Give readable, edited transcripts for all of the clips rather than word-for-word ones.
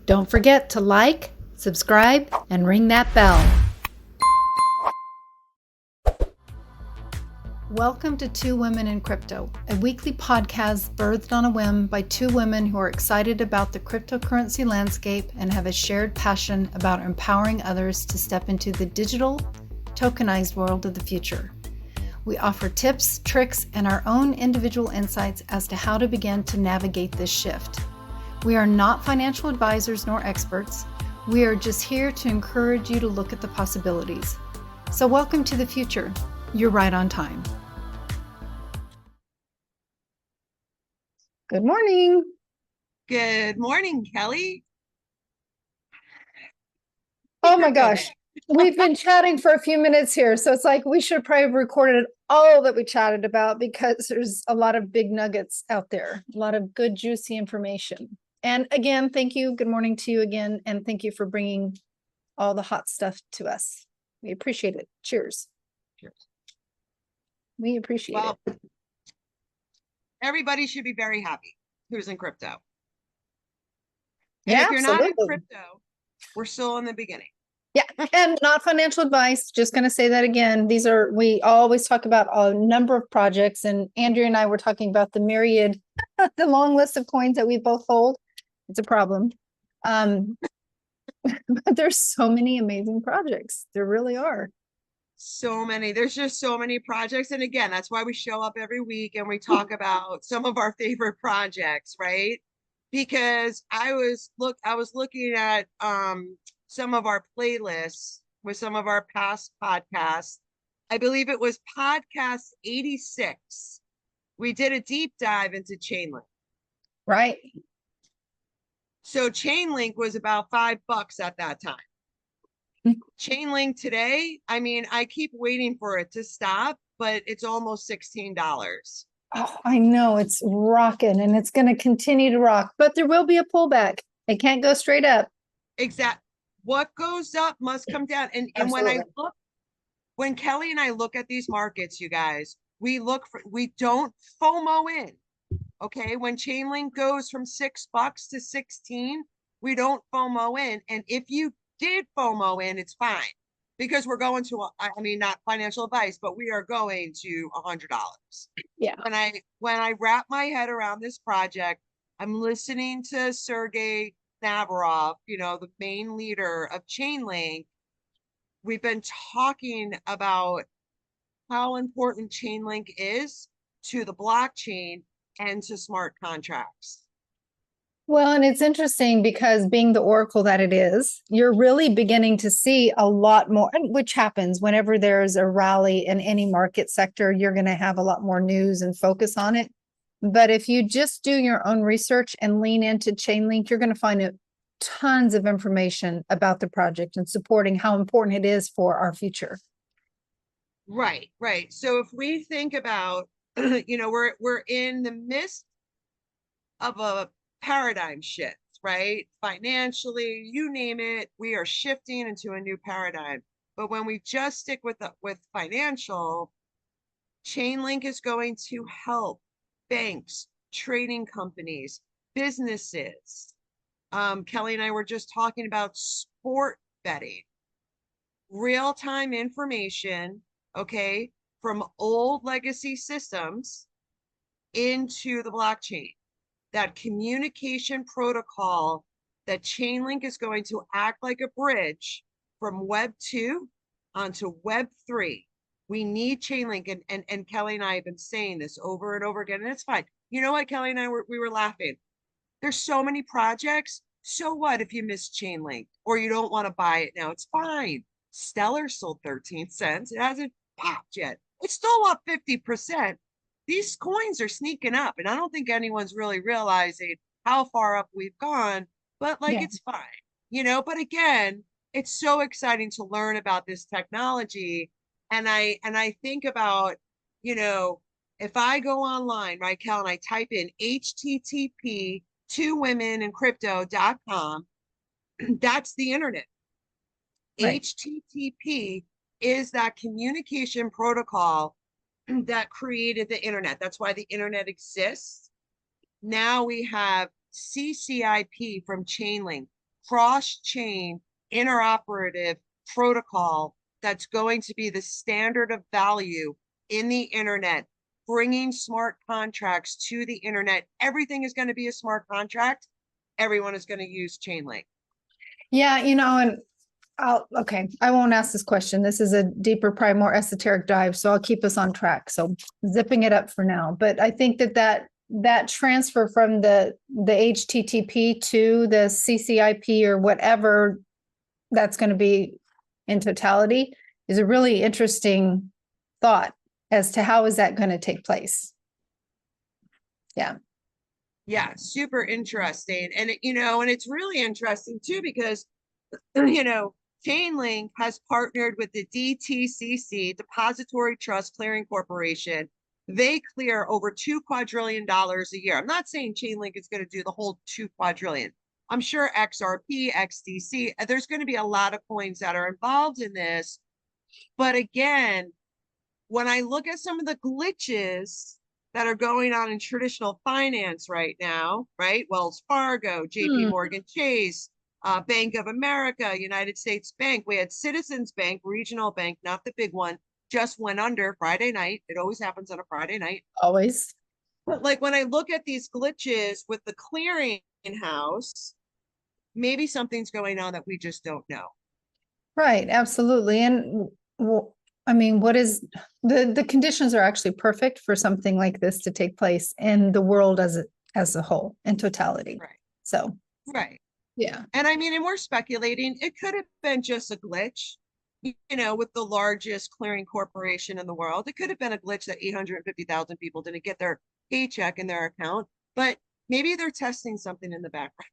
Don't forget to like, subscribe, and ring that bell. Welcome to Two Women in Crypto, a weekly podcast birthed on a whim by two women who are excited about the cryptocurrency landscape and have a shared passion about empowering others to step into the digital, tokenized world of the future. We offer tips, tricks, and our own individual insights as to how to begin to navigate this shift. We are not financial advisors nor experts. We are just here to encourage you to look at the possibilities. So welcome to the future. You're right on time. Good morning. Good morning, Kelly. Oh my gosh. We've been chatting for a few minutes here, so it's like we should probably have recorded all that we chatted about because there's a lot of big nuggets out there, a lot of good, juicy information. And again, thank you. Good morning to you again. And thank you for bringing all the hot stuff to us. We appreciate it. Cheers. Cheers. We appreciate it. Everybody should be very happy who's in crypto. And yeah, if you're absolutely. not in crypto, we're still in the beginning. Yeah, and not financial advice. Just going to say that again. We always talk about a number of projects, and Andrea and I were talking about the myriad, the long list of coins that we both hold. It's a problem. But there's so many amazing projects. There really are. So many. There's just so many projects. And again, that's why we show up every week and we talk about some of our favorite projects, right? Because I was looking at some of our playlists with some of our past podcasts. I believe it was podcast 86. We did a deep dive into Chainlink. Right. So Chainlink was about $5 at that time. Chainlink today, I mean, I keep waiting for it to stop, but it's almost $16. Oh, I know it's rocking and it's going to continue to rock, but there will be a pullback. It can't go straight up. Exactly. What goes up must come down. And when Kelly and I look at these markets, you guys, we don't FOMO in. Okay. When Chainlink goes from $6 to 16, we don't FOMO in. And if you did FOMO in, it's fine because we're going to, not financial advice, but we are going to $100. Yeah. When I wrap my head around this project, I'm listening to Sergey Navarov, the main leader of Chainlink. We've been talking about how important Chainlink is to the blockchain and to smart contracts. Well, and it's interesting because being the oracle that it is, you're really beginning to see a lot more, which happens whenever there's a rally in any market sector, you're going to have a lot more news and focus on it. But if you just do your own research and lean into Chainlink, you're going to find tons of information about the project and supporting how important it is for our future. Right. So if we think about, we're in the midst of a paradigm shift, right? Financially, you name it, we are shifting into a new paradigm. But when we just stick with financial, Chainlink is going to help banks, trading companies, businesses. Kelly and I were just talking about sport betting, real-time information, okay, from old legacy systems into the blockchain. That communication protocol that Chainlink is going to act like a bridge from Web 2 onto Web 3. We need Chainlink, and Kelly and I have been saying this over and over again, and it's fine. You know what, Kelly and I we were laughing. There's so many projects. So what if you miss Chainlink or you don't want to buy it now? It's fine. Stellar sold 13 cents. It hasn't popped yet. It's still up 50%. These coins are sneaking up, and I don't think anyone's really realizing how far up we've gone, but it's fine, but again, it's so exciting to learn about this technology. And I think about, if I go online, right, Cal, and I type in HTTP twowomenencrypto.com, that's the internet. Right. HTTP is that communication protocol that created the internet. That's why the internet exists. Now we have CCIP from Chainlink, cross-chain interoperative protocol that's going to be the standard of value in the internet, bringing smart contracts to the internet. Everything is going to be a smart contract. Everyone is going to use Chainlink. Yeah, and okay, I won't ask this question. This is a deeper, probably more esoteric dive, so I'll keep us on track. So zipping it up for now. But I think that transfer from the HTTP to the CCIP or whatever that's going to be in totality is a really interesting thought as to how is that going to take place. Yeah. Yeah, super interesting. And and it's really interesting too, because Chainlink has partnered with the DTCC, Depository Trust Clearing Corporation. They clear over $2 quadrillion a year. I'm not saying Chainlink is going to do the whole 2 quadrillion. I'm sure XRP, XDC, there's going to be a lot of coins that are involved in this. But again, when I look at some of the glitches that are going on in traditional finance right now, right? Wells Fargo, JP Morgan Chase, Bank of America, United States Bank. We had Citizens Bank, regional bank, not the big one, just went under Friday night. It always happens on a Friday night. Always. But like when I look at these glitches with the clearing house, maybe something's going on that we just don't know. Right, absolutely. And I mean, what is the conditions are actually perfect for something like this to take place in the world as a whole, in totality. Right. So, right. Yeah. And I mean, and we're speculating, it could have been just a glitch, with the largest clearing corporation in the world. It could have been a glitch that 850,000 people didn't get their paycheck in their account, but maybe they're testing something in the background.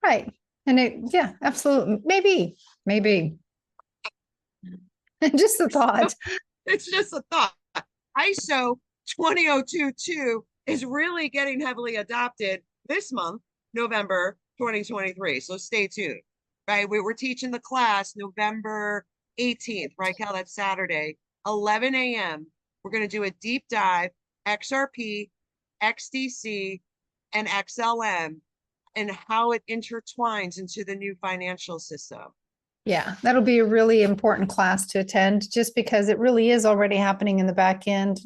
Right. And yeah, absolutely. Maybe. Just a thought. It's just a thought. ISO 20022 is really getting heavily adopted this month, November 2023. So stay tuned, right? We were teaching the class November 18th, right, Cal? That's Saturday, 11 a.m. We're going to do a deep dive, XRP, XDC, and XLM, and how it intertwines into the new financial system. Yeah, that'll be a really important class to attend just because it really is already happening in the back end.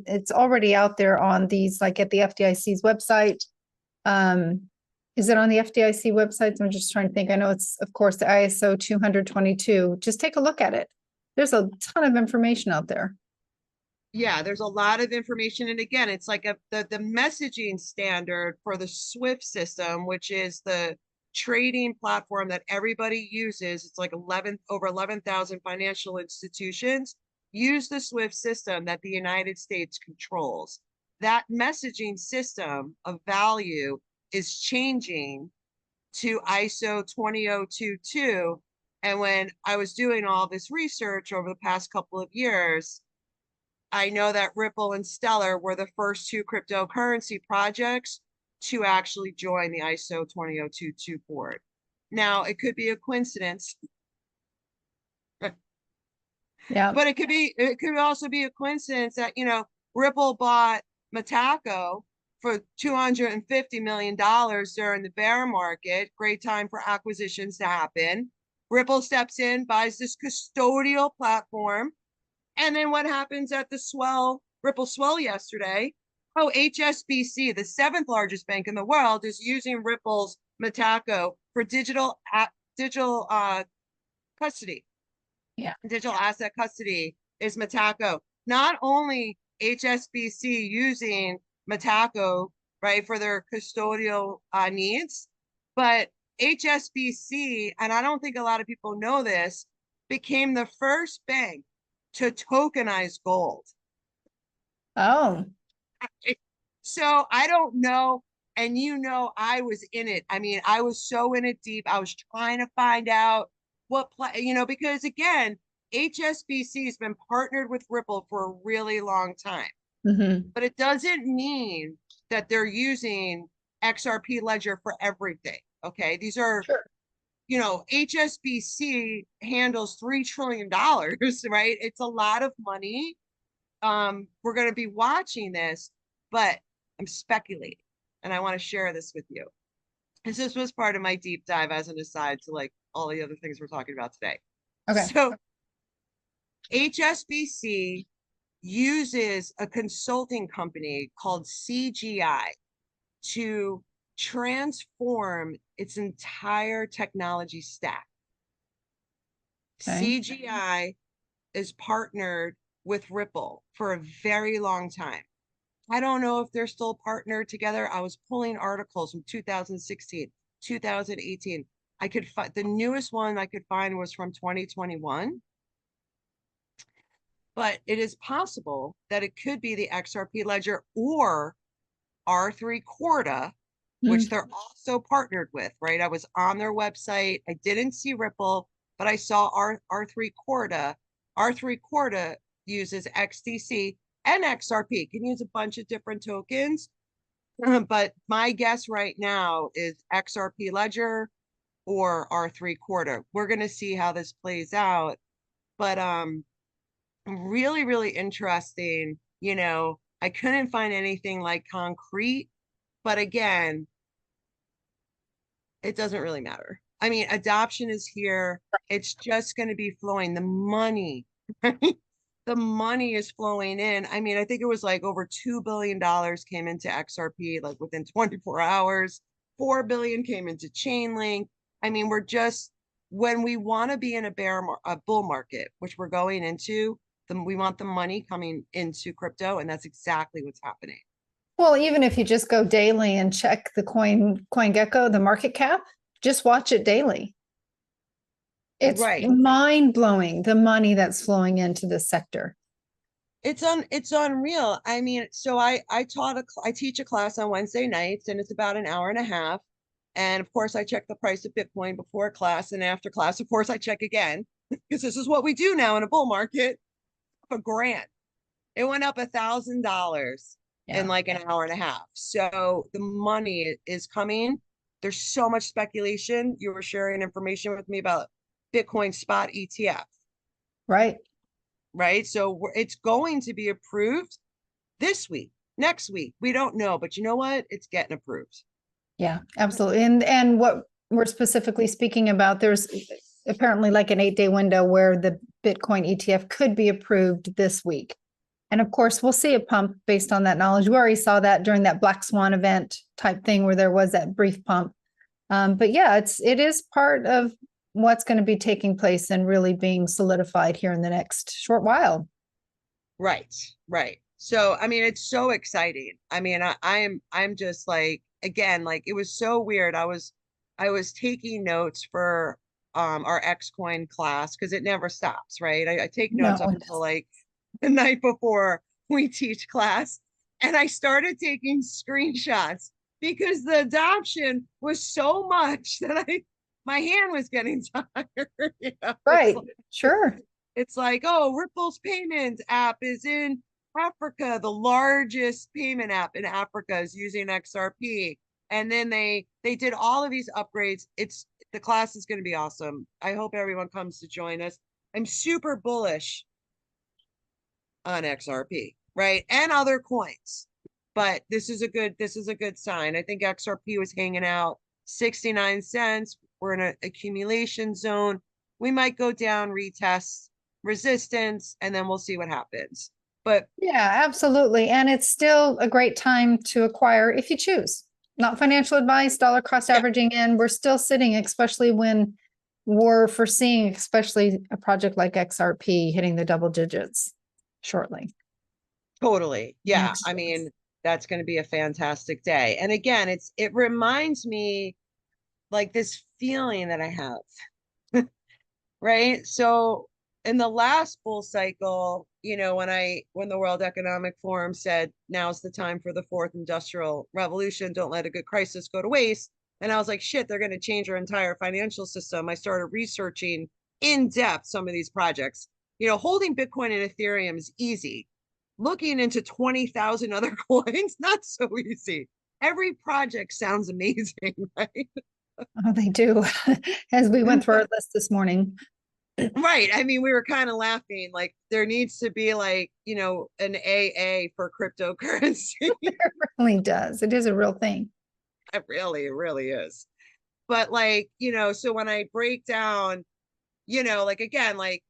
It's already out there on these, like at the FDIC's website. Is it on the FDIC website? I'm just trying to think. I know it's, of course, the ISO 20022. Just take a look at it. There's a ton of information out there. Yeah, there's a lot of information. And again, it's like the messaging standard for the SWIFT system, which is the trading platform that everybody uses. It's like over 11,000 financial institutions use the SWIFT system that the United States controls. That messaging system of value is changing to ISO 20022. And when I was doing all this research over the past couple of years, I know that Ripple and Stellar were the first 2 cryptocurrency projects to actually join the ISO 20022 board. Now, it could be a coincidence. Yeah. But it could also be a coincidence that, Ripple bought Metaco for $250 million during the bear market. Great time for acquisitions to happen. Ripple steps in, buys this custodial platform. And then what happens at the Ripple swell yesterday? Oh, HSBC, the 7th largest bank in the world, is using Ripple's Metaco for digital custody. Yeah. Digital asset custody is Metaco. Not only HSBC using Metaco, right, for their custodial needs, but HSBC, and I don't think a lot of people know this, became the first bank to tokenize gold. Oh. So I don't know. And I was in it. I mean, I was so in it deep. I was trying to find out because again, HSBC has been partnered with Ripple for a really long time. Mm-hmm. But it doesn't mean that they're using XRP Ledger for everything. Okay. These are, Sure. HSBC handles $3 trillion, right? It's a lot of money. We're going to be watching this, but I'm speculating and I want to share this with you. this was part of my deep dive as an aside to like all the other things we're talking about today. Okay. So HSBC uses a consulting company called CGI to transform its entire technology stack. Okay. CGI is partnered with Ripple for a very long time. I don't know if they're still partnered together. I was pulling articles from 2016, 2018. I could find the newest one I could find was from 2021. But it is possible that it could be the XRP ledger or R3 Corda, which Mm. they're also partnered with, right? I was on their website. I didn't see Ripple, but I saw R3 Corda. R3 Corda uses XDC and XRP. Can use a bunch of different tokens. But my guess right now is XRP ledger or R3 Corda. We're going to see how this plays out. But really, really interesting. I couldn't find anything like concrete, but again, it doesn't really matter. I mean, adoption is here. It's just going to be flowing. The money, right? The money is flowing in. I mean, I think it was like over $2 billion came into XRP like within 24 hours. 4 billion came into Chainlink. I mean, we're just when we want to be in a bull market, which we're going into, we want the money coming into crypto, and that's exactly what's happening. Well, even if you just go daily and check the CoinGecko, the market cap, just watch it daily. It's Right. mind blowing the money that's flowing into this sector. It's unreal. I mean, so I teach a class on Wednesday nights, and it's about an hour and a half. And of course, I check the price of Bitcoin before class, and after class, of course, I check again because this is what we do now in a bull market. A grand. It went up $1,000 in like an hour and a half. So the money is coming. There's so much speculation. You were sharing information with me about Bitcoin spot ETF. Right. Right. So it's going to be approved this week, next week. We don't know, but you know what? It's getting approved. Yeah, absolutely. And what we're specifically speaking about, there's apparently like an 8-day window where the Bitcoin ETF could be approved this week. And of course, we'll see a pump based on that knowledge. We already saw that during that Black Swan event type thing where there was that brief pump. But yeah, it is part of what's going to be taking place and really being solidified here in the next short while. Right, right. So I mean, it's so exciting. I mean, I'm just like, again, like it was so weird. I was taking notes for our Xcoin class because it never stops, right? I take notes No, up until like the night before we teach class, and I started taking screenshots because the adoption was so much that my hand was getting tired. right. Sure. It's like, oh, Ripple's payment app is in Africa. The largest payment app in Africa is using XRP. And then they did all of these upgrades. The class is going to be awesome. I hope everyone comes to join us. I'm super bullish on XRP, right? And other coins. But this is a good sign. I think XRP was hanging out 69 cents. We're in an accumulation zone. We might go down, retest resistance, and then we'll see what happens. But yeah, absolutely. And it's still a great time to acquire if you choose. Not financial advice, dollar cost averaging in. We're still sitting, especially when we're foreseeing, especially a project like XRP hitting the double digits shortly. totally, yeah. Next I year. mean, that's going to be a fantastic day. And again, it reminds me like this feeling that I have, right? So in the last bull cycle, when the World Economic Forum said now's the time for the fourth industrial revolution, don't let a good crisis go to waste. And I was like, shit, they're going to change our entire financial system. I started researching in depth some of these projects. Holding Bitcoin and Ethereum is easy. Looking into 20,000 other coins, not so easy. Every project sounds amazing, right? Oh, they do. As we went through our list this morning. Right. I mean, we were kind of laughing. Like, there needs to be like, an AA for cryptocurrency. It really does. It is a real thing. It really is. but like, so when I break down, like again, like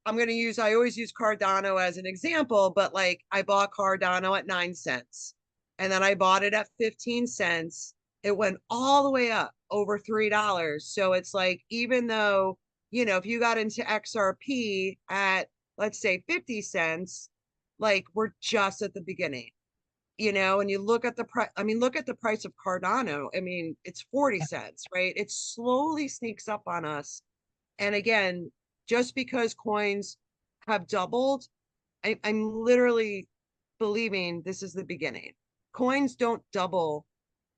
I always use Cardano as an example, but like I bought Cardano at 9 cents and then I bought it at 15 cents. It went all the way up over $3. So it's like, even though, if you got into XRP at, let's say 50 cents, like we're just at the beginning, and you look at the price. I mean, look at the price of Cardano. I mean, it's 40 cents, right? It slowly sneaks up on us. And again, just because coins have doubled, I'm literally believing this is the beginning. Coins don't double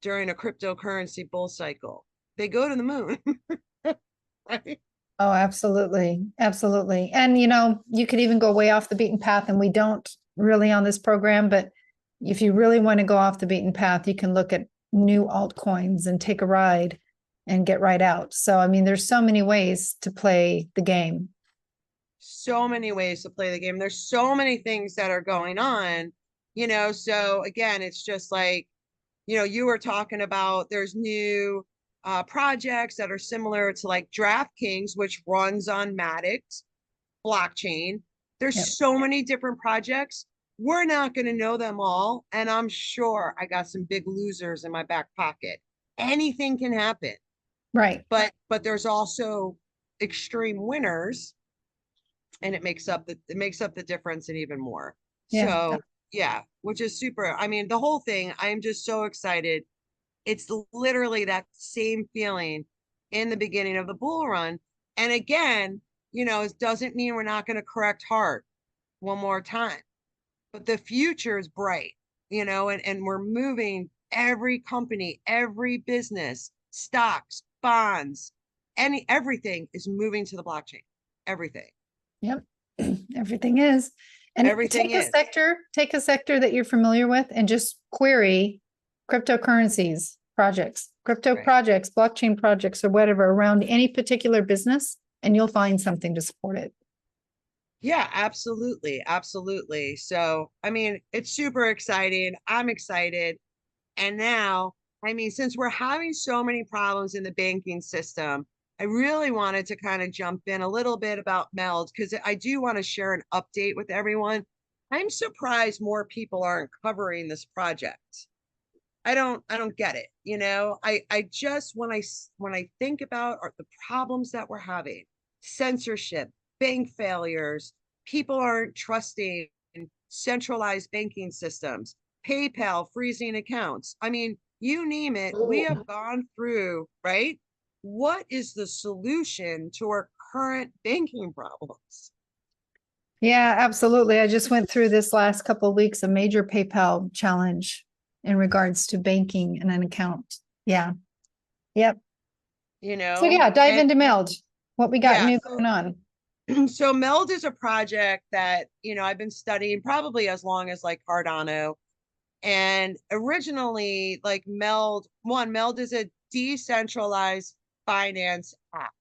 during a cryptocurrency bull cycle. They go to the moon. Right? Oh, absolutely. Absolutely. And, you could even go way off the beaten path, and we don't really on this program, but if you really want to go off the beaten path, you can look at new altcoins and take a ride and get right out. So, I mean, there's so many ways to play the game. So many ways to play the game. There's so many things that are going on, so again, it's just like, you were talking about there's new projects that are similar to like DraftKings, which runs on Matic's blockchain. There's Yep. so many different projects. We're not going to know them all. And I'm sure I got some big losers in my back pocket. Anything can happen. Right. But there's also extreme winners, and it makes up the difference and even more. Yeah. So yeah, which is super. I mean, the whole thing, I'm just so excited. It's literally that same feeling in the beginning of the bull run. And again, it doesn't mean we're not going to correct hard one more time, but the future is bright, and we're moving every company, every business, stocks, bonds, everything is moving to the blockchain. Everything. Yep. Everything is. And Everything is. Take a sector that you're familiar with and just query cryptocurrencies projects, crypto Right. projects, blockchain projects, or whatever around any particular business, and you'll find something to support it. Yeah, absolutely. Absolutely. So, I mean, it's super exciting. I'm excited. And now, I mean, since we're having so many problems in the banking system, I really wanted to kind of jump in a little bit about MELD, because I do want to share an update with everyone. I'm surprised more people aren't covering this project. I don't get it. I just, when I think about the problems that we're having, censorship, bank failures, people aren't trusting centralized banking systems, PayPal freezing accounts. I mean, you name it, we have gone through, right? What is the solution to our current banking problems? Yeah, absolutely. I just went through this last couple of weeks, a major PayPal challenge in regards to banking and an account. Yeah. Yep. So yeah, dive into MELD. What we got yeah, new going on. So MELD is a project that, I've been studying probably as long as like Cardano. And originally, like MELD is a decentralized finance app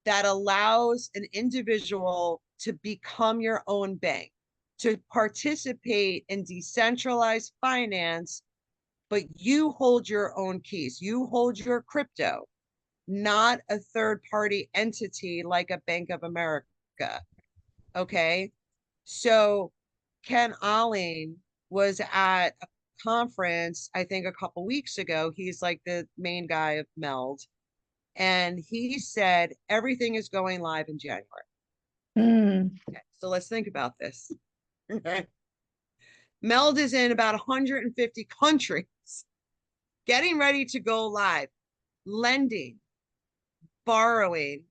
that allows an individual to become your own bank, to participate in decentralized finance, but you hold your own keys. You hold your crypto, not a third party entity like a Bank of America. Okay. So Ken Alling was at a conference, I think a couple weeks ago. He's like the main guy of MELD. And he said everything is going live in January. Okay, so let's think about this. MELD is in about 150 countries, getting ready to go live, lending, borrowing,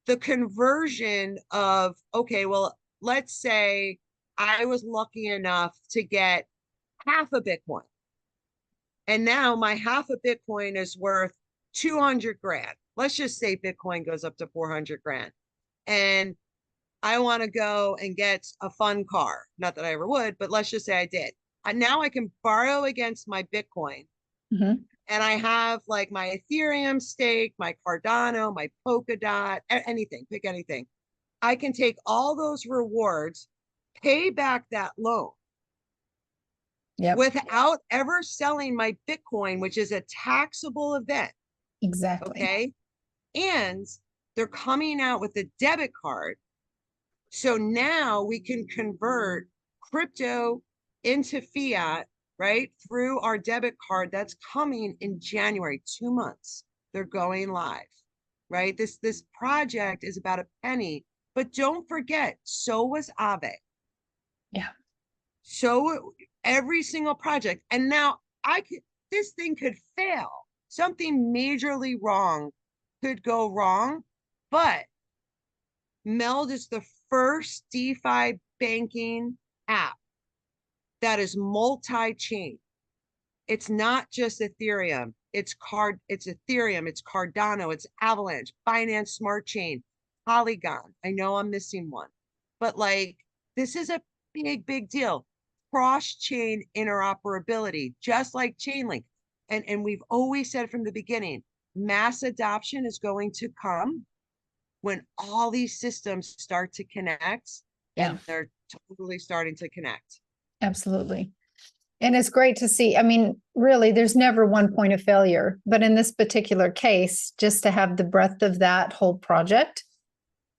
the conversion of, okay, well, let's say I was lucky enough to get half a Bitcoin. And now my half a Bitcoin is worth 200 grand. Let's just say Bitcoin goes up to 400 grand. And I want to go and get a fun car. Not that I ever would, but let's just say I did. And now I can borrow against my Bitcoin. Mm-hmm. And I have like my Ethereum stake, my Cardano, my Polkadot, anything, pick anything. I can take all those rewards, pay back that loan, Yep. without ever selling my Bitcoin, which is a taxable event. Exactly. Okay. And they're coming out with a debit card. So now we can convert crypto into fiat, right? Through our debit card that's coming in January, 2 months. They're going live, right? This project is about a penny, but don't forget, so was Aave. Yeah. So every single project. And now this thing could fail. Something majorly wrong could go wrong, but MELD is the first DeFi banking app that is multi-chain. It's not just Ethereum. It's Ethereum, it's Cardano, it's Avalanche, Binance Smart Chain, Polygon. I know I'm missing one, but like this is a big deal. Cross-chain interoperability, just like Chainlink. And we've always said from the beginning, mass adoption is going to come when all these systems start to connect, Yeah. and they're totally starting to connect. Absolutely. And it's great to see. I mean, really, there's never one point of failure, but in this particular case, just to have the breadth of that whole project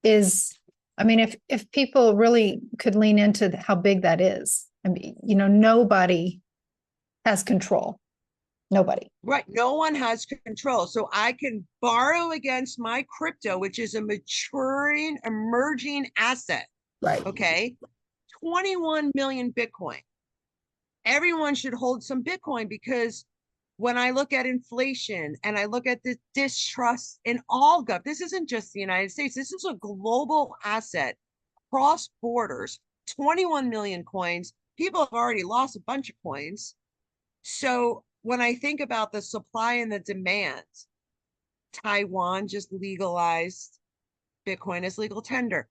is, I mean, if people really could lean into how big that is, I mean, nobody has control. Nobody. Right. No one has control. So I can borrow against my crypto, which is a maturing, emerging asset. Right. Okay. 21 million Bitcoin. Everyone should hold some Bitcoin, because when I look at inflation and I look at the distrust in all gov, this isn't just the United States. This is a global asset, cross borders, 21 million coins. People have already lost a bunch of coins. So when I think about the supply and the demand, Taiwan just legalized Bitcoin as legal tender.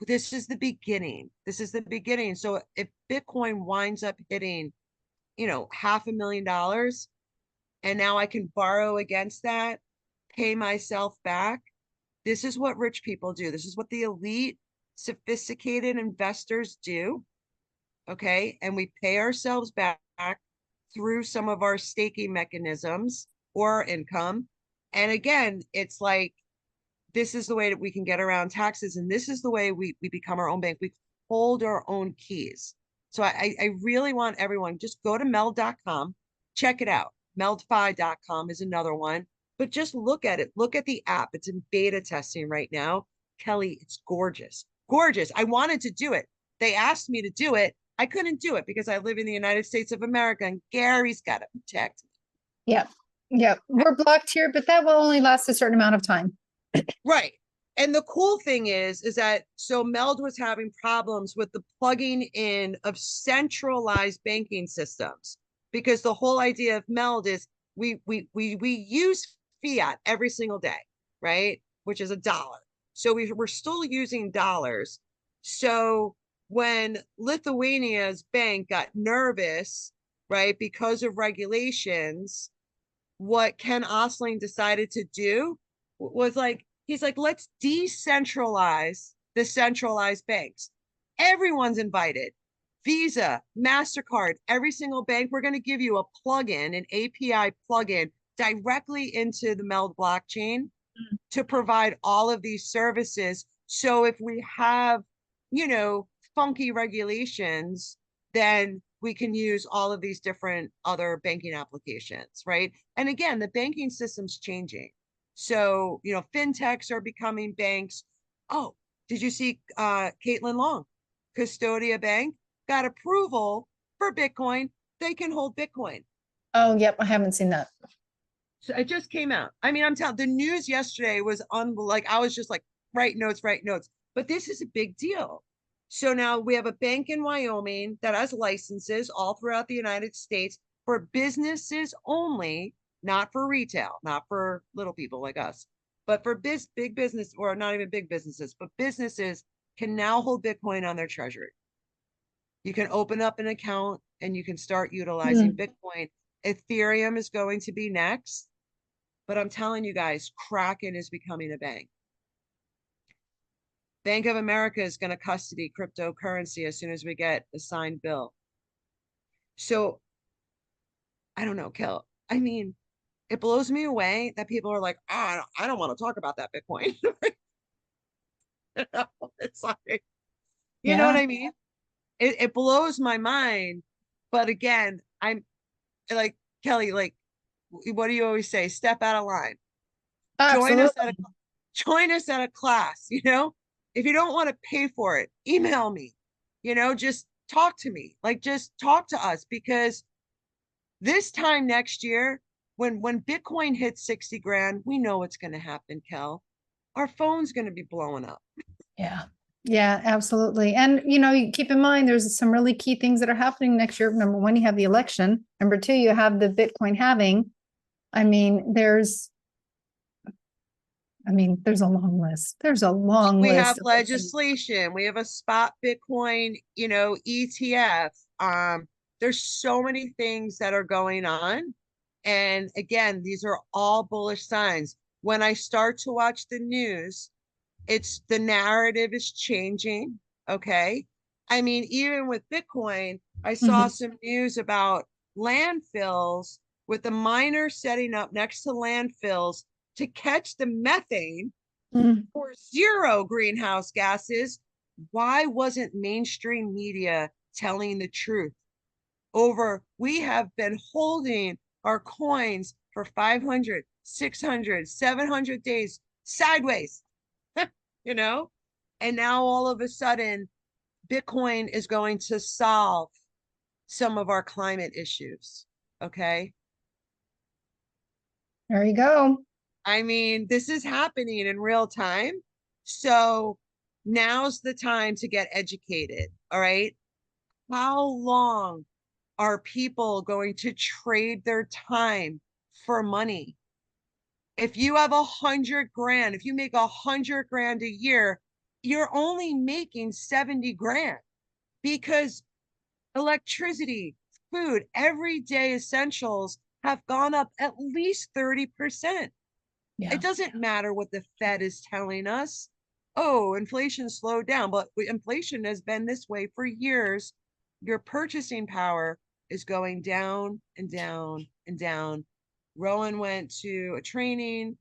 This is the beginning. This is the beginning. So if Bitcoin winds up hitting, $500,000, and now I can borrow against that, pay myself back. This is what rich people do. This is what the elite, sophisticated investors do. Okay. And we pay ourselves back through some of our staking mechanisms or income. And again, it's like, this is the way that we can get around taxes. And this is the way we become our own bank. We hold our own keys. So I really want everyone, just go to meld.com, check it out. Meldfi.com is another one, but just look at it. Look at the app. It's in beta testing right now. Kelly, it's gorgeous. Gorgeous. I wanted to do it. They asked me to do it. I couldn't do it because I live in the United States of America, and Gary's got to protect me. Yeah. Yeah. We're blocked here, but that will only last a certain amount of time. Right. And the cool thing is that so MELD was having problems with the plugging in of centralized banking systems, because the whole idea of MELD is we use fiat every single day, right? Which is $1. So we're still using dollars. So when Lithuania's bank got nervous, right, because of regulations, what Ken Osling decided to do was like, he's like, let's decentralize the centralized banks. Everyone's invited. Visa, MasterCard, every single bank, we're going to give you a plugin, an API plugin directly into the MELD blockchain to provide all of these services. So if we have, funky regulations, then we can use all of these different other banking applications, right? And again, the banking system's changing. So, fintechs are becoming banks. Oh, did you see Caitlin Long, Custodia Bank, got approval for Bitcoin? They can hold Bitcoin. Oh, yep. I haven't seen that. So it just came out. I mean, I'm telling, the news yesterday was like, I was just like, write notes. But this is a big deal. So now we have a bank in Wyoming that has licenses all throughout the United States for businesses only, not for retail, not for little people like us, but for big business, or not even big businesses, but businesses can now hold Bitcoin on their treasury. You can open up an account and you can start utilizing Bitcoin. Ethereum is going to be next, but I'm telling you guys, Kraken is becoming a bank. Bank of America is going to custody cryptocurrency as soon as we get a signed bill. So I don't know, Kel. I mean, it blows me away that people are like, oh, I don't want to talk about that Bitcoin. It's like, you know what Yeah, I mean? It blows my mind. But again, I'm like, Kelly, like, what do you always say? Step out of line. Join us at a absolutely. join us at a class, you know? If you don't want to pay for it, email me. Just talk to me. Like, just talk to us, because this time next year, when Bitcoin hits 60 grand, we know what's going to happen, Kel. Our phone's going to be blowing up. Yeah. Yeah, absolutely. And, you keep in mind, there's some really key things that are happening next year. Number one, you have the election. Number two, you have the Bitcoin halving. I mean, there's a long list. There's a long We have list of things. legislation. We have a spot Bitcoin, ETF. There's so many things that are going on. And again, these are all bullish signs. When I start to watch the news, it's the narrative is changing. Okay. I mean, even with Bitcoin, I saw Mhm. some news about landfills, with the miners setting up next to landfills to catch the methane Mhm. for zero greenhouse gases. Why wasn't mainstream media telling the truth? We have been holding our coins for 500, 600, 700 days sideways, you know? And now all of a sudden, Bitcoin is going to solve some of our climate issues. Okay. There you go. I mean, this is happening in real time. So now's the time to get educated. All right. How long are people going to trade their time for money? If you have 100 grand, if you make 100 grand a year, you're only making 70 grand, because electricity, food, everyday essentials have gone up at least 30%. It Yeah. doesn't matter what the Fed is telling us. Oh, inflation slowed down, but inflation has been this way for years. Your purchasing power is going down and down and down. Rowan went to a training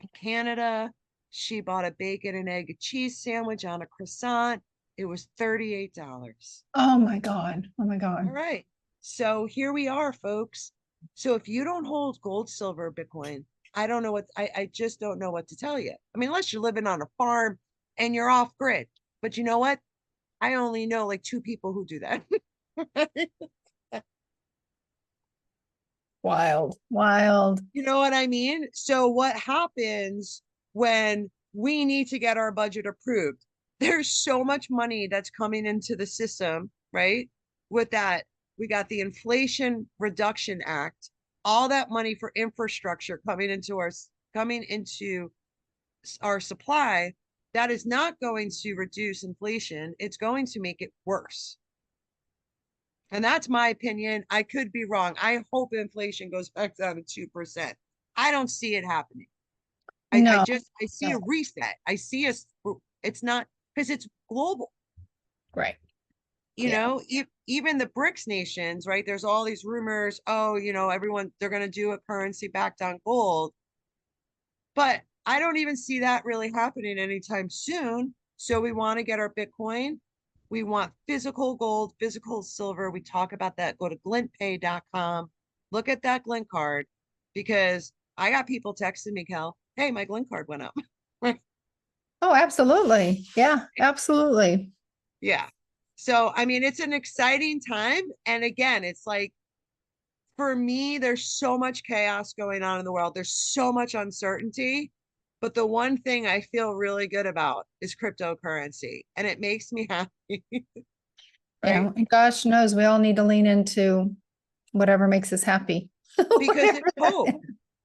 in Canada. She bought a bacon and egg and cheese sandwich on a croissant. It was $38. Oh my God. Oh my All God. right. So here we are, folks. So if you don't hold gold, silver, Bitcoin, I don't know I just don't know what to tell you. I mean, unless you're living on a farm and you're off grid. But you know what? I only know like two people who do that. Wild. Wild. You know what I mean? So what happens when we need to get our budget approved? There's so much money that's coming into the system, right? With that, we got the Inflation Reduction Act, all that money for infrastructure coming into our supply. That is not going to reduce inflation. It's going to make it worse. And that's my opinion. I could be wrong. I hope inflation goes back down to 2%. I don't see it happening. No, I see a no. reset. It's not, because it's global, Right. Yeah. even the BRICS nations, right? There's all these rumors, oh, everyone, they're going to do a currency backed on gold. But I don't even see that really happening anytime soon. So we want to get our Bitcoin. We want physical gold, physical silver. We talk about that. Go to glintpay.com. Look at that Glint card, because I got people texting me, Cal, hey, my Glint card went up. Oh, absolutely. Yeah, absolutely. Yeah. So, I mean, it's an exciting time. And again, it's like, for me, there's so much chaos going on in the world. There's so much uncertainty. But the one thing I feel really good about is cryptocurrency, and it makes me happy, right? Yeah. And gosh knows we all need to lean into whatever makes us happy. Because it's Whatever that hope. is.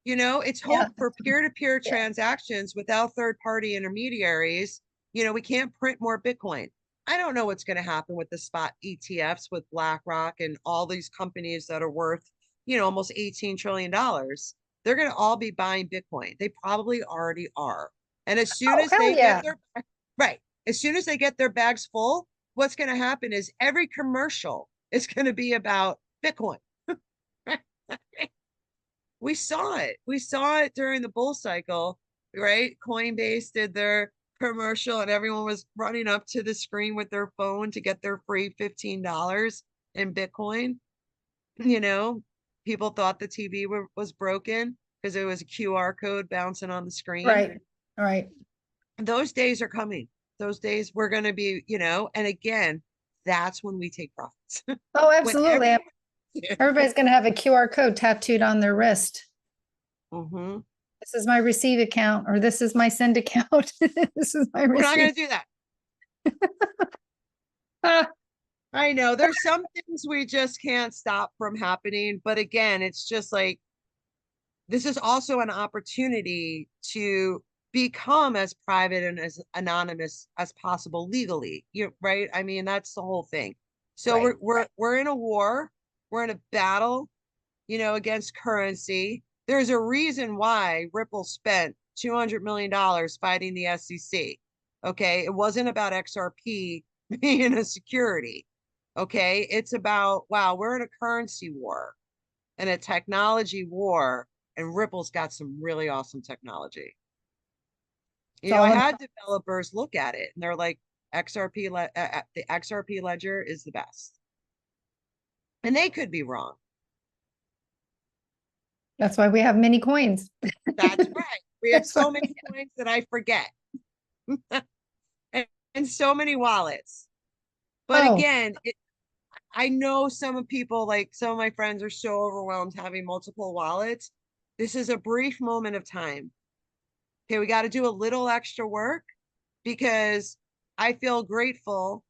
It's Yeah. hope for peer-to-peer Yeah. transactions without third-party intermediaries. We can't print more Bitcoin. I don't know what's going to happen with the spot ETFs with BlackRock and all these companies that are worth, almost $18 trillion. They're going to all be buying Bitcoin. They probably already are. And as soon Oh, as hell they get yeah. their right, as soon as they get their bags full, what's going to happen is every commercial is going to be about Bitcoin. We saw it. We saw it during the bull cycle, right? Coinbase did their commercial and everyone was running up to the screen with their phone to get their free $15 in Bitcoin. You know, people thought the TV was broken because it was a QR code bouncing on the screen. Right. Right. Those days are coming. Those days we're going to be, and again, that's when we take profits. Oh, When absolutely. Everybody's going to have a QR code tattooed on their wrist. Mhm. This is my receive account, or this is my send account. This is my We're not going receive. to do that. Ah, I know there's some things we just can't stop from happening. But again, it's just like, this is also an opportunity to become as private and as anonymous as possible legally. Right? I mean, that's the whole thing. So right. we're in a war, we're in a battle, against currency. There's a reason why Ripple spent $200 million fighting the SEC. Okay. It wasn't about XRP being a security. Okay. It's about, wow, we're in a currency war and a technology war, and Ripple's got some really awesome technology. It's I all about, had developers look at it and they're like, the XRP ledger is the best. And they could be wrong. that's why we have many coins. That's right. We have That's so why many coins that I forget. and so many wallets. But oh, again, I know some of my friends are so overwhelmed having multiple wallets. This is a brief moment of time. Okay, we got to do a little extra work because I feel grateful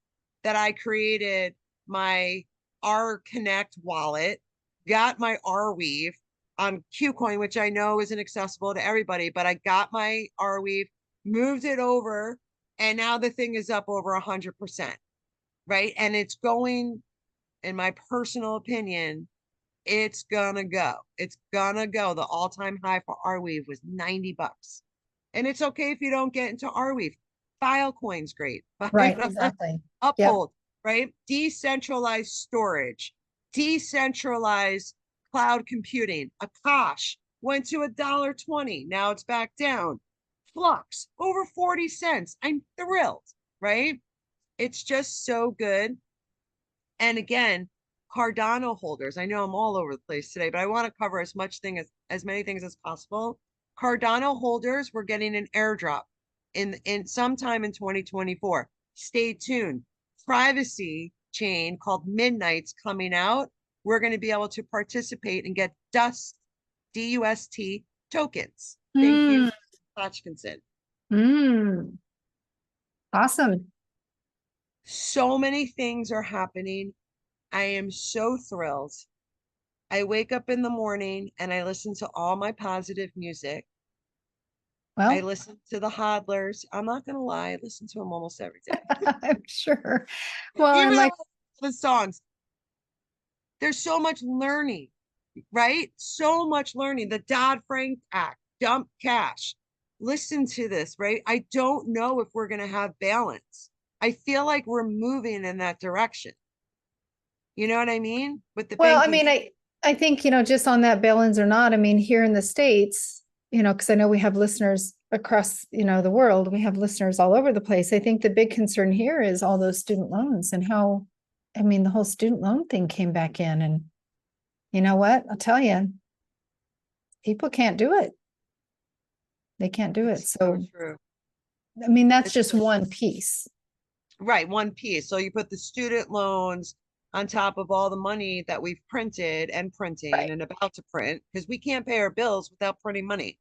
that I created my R Connect wallet, got my Arweave on Qcoin, which I know isn't accessible to everybody, but I got my Arweave, moved it over, and now the thing is up over 100%, right? And it's going, in my personal opinion, it's gonna go. It's gonna go. The all-time high for Arweave was $90. And it's okay if you don't get into Arweave. Filecoin's great. right, exactly. Yep. Uphold, right? Decentralized storage, decentralized cloud computing. Akash went to $1.20. Now it's back down. Flux over 40 cents. I'm thrilled, right? It's just so good. And again, Cardano holders. I know I'm all over the place today, but I want to cover as many things as possible. Cardano holders, we're getting an airdrop in sometime in 2024. Stay tuned. Privacy chain called Midnight's coming out. We're going to be able to participate and get DUST tokens. Thank you, Hutchinson. Awesome. So many things are happening. I am so thrilled. I wake up in the morning and I listen to all my positive music. I Well, listen to the hodlers. I'm not going to lie, I listen to them almost every day. I'm sure. Well, and Even like, the songs. There's so much learning, right? So much learning. The Dodd-Frank Act, dump cash. Listen to this, right? I don't know if we're going to have balance. I feel like we're moving in that direction. You know what I mean? With the well, I banking. mean, I think, just on that balance or not, I mean, here in the States, because I know we have listeners across, the world, we have listeners all over the place. I think the big concern here is all those student loans and how, I mean, the whole student loan thing came back in, and you know what? I'll tell you, people can't do it. They can't do it. It's So, true. I mean, that's It's just so one piece. Right, one piece. So you put the student loans on top of all the money that we've printed and printing Right. and about to print, because we can't pay our bills without printing money,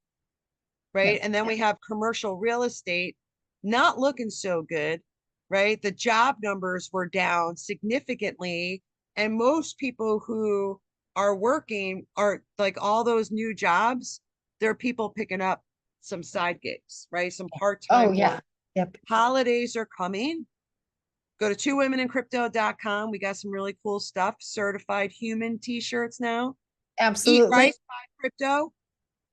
right? Yep. And then we have commercial real estate not looking so good, right? The job numbers were down significantly, and most people who are working are like all those new jobs, they're people picking up some side gigs, right? Some Oh, part-time yeah. work. Yep. Holidays are coming. Go to twowomeninCrypto.com. We got some really cool stuff. Certified human t-shirts now. Eat Absolutely. right, buy crypto.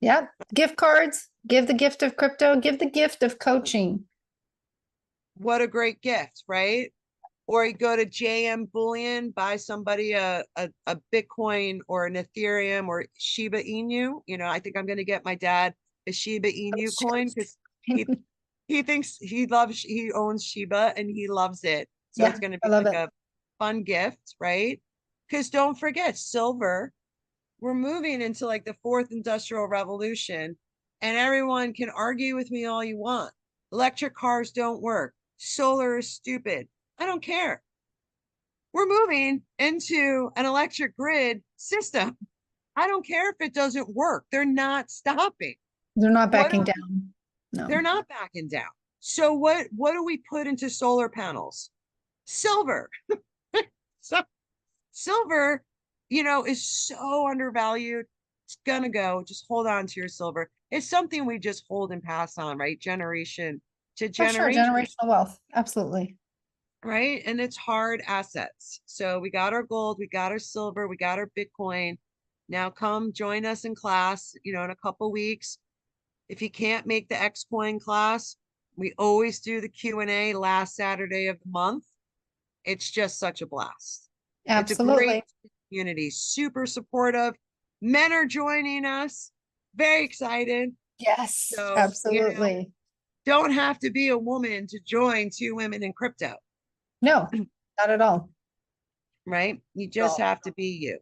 Yep. Gift cards, give the gift of crypto, give the gift of coaching. What a great gift, right? or you go to JM Bullion, buy somebody a Bitcoin or an Ethereum or Shiba Inu. You know, I think I'm going to get my dad a Shiba Inu coin because he thinks he owns Shiba and he loves it. So it's Yeah, going to I be love like it. a fun gift, right? Because don't forget, silver, we're moving into like the fourth industrial revolution, and everyone can argue with me all you want. Electric cars don't work. Solar is stupid. I don't care. We're moving into an electric grid system. I don't care if it doesn't work. They're not stopping. They're not What backing do down. No. They're not backing down. So what do we put into solar panels? Silver. So silver, is so undervalued. It's gonna go. Just hold on to your silver. It's something we just hold and pass on, right? Generation to For sure, generation, generational wealth. Absolutely. right? And it's hard assets. So we got our gold, we got our silver, we got our Bitcoin. Now come join us in class, in a couple weeks. If you can't make the Xcoin class, we always do the Q&A last Saturday of the month. It's just such a blast. It's a great Absolutely. community, super supportive. Men are joining us, very excited. Yes, So, absolutely. don't have to be a woman to join Two Women in Crypto, No, not at all. right? You just have to be you.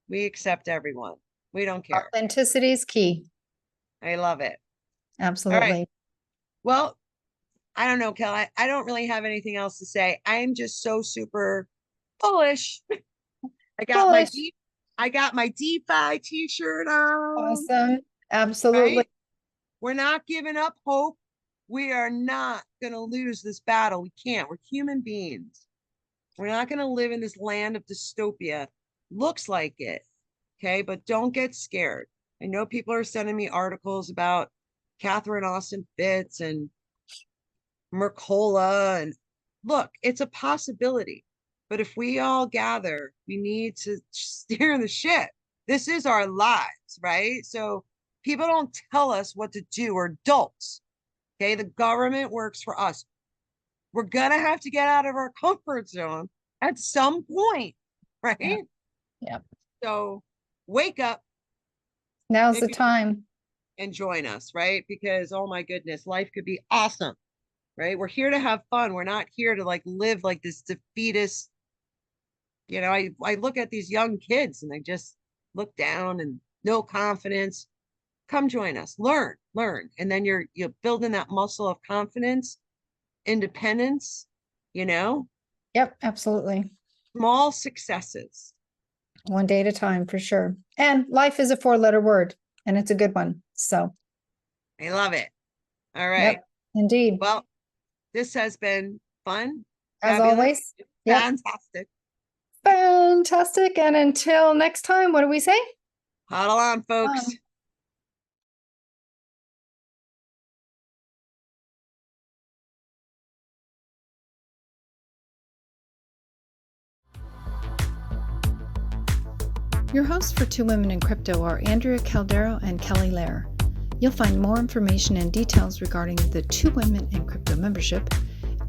We accept everyone. We don't care. Authenticity is key. I love it. All right. Absolutely. Well, I don't know, Kel. I don't really have anything else to say. I'm just so super bullish. I got my Bullish. deep, I got my DeFi t-shirt on. Awesome. Absolutely. Right? We're not giving up hope. We are not going to lose this battle. We can't. We're human beings. We're not going to live in this land of dystopia. Looks like it. Okay. But don't get scared. I know people are sending me articles about Catherine Austin Fitts and Mercola. And look, it's a possibility. But if we all gather, we need to steer the ship. This is our lives, right? So people don't tell us what to do. We're adults. Okay. The government works for us. We're going to have to get out of our comfort zone at some point, right? Yeah. Yeah. So wake up. Now's the time. And join us, right? Because, oh my goodness, life could be awesome, right? We're here to have fun. We're not here to like live like this defeatist. I look at these young kids and I just look down and no confidence. Come join us, learn. And then you're building that muscle of confidence, independence, Yep, absolutely. small successes. One day at a time, for sure. And life is a 4-letter word, and it's a good one. So I love it. All right. yep, indeed. Well, this has been fun. As fabulous, always. Yep. Fantastic. Fantastic. And until next time, what do we say? Huddle on, folks. Your hosts for Two Women in Crypto are Andrea Caldero and Kelly Lair. You'll find more information and details regarding the Two Women in Crypto membership,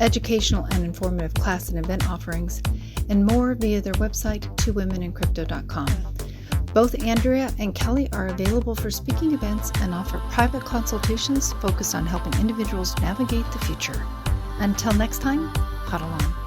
educational and informative class and event offerings, and more via their website, twowomenencrypto.com. Both Andrea and Kelly are available for speaking events and offer private consultations focused on helping individuals navigate the future. Until next time, huddle on.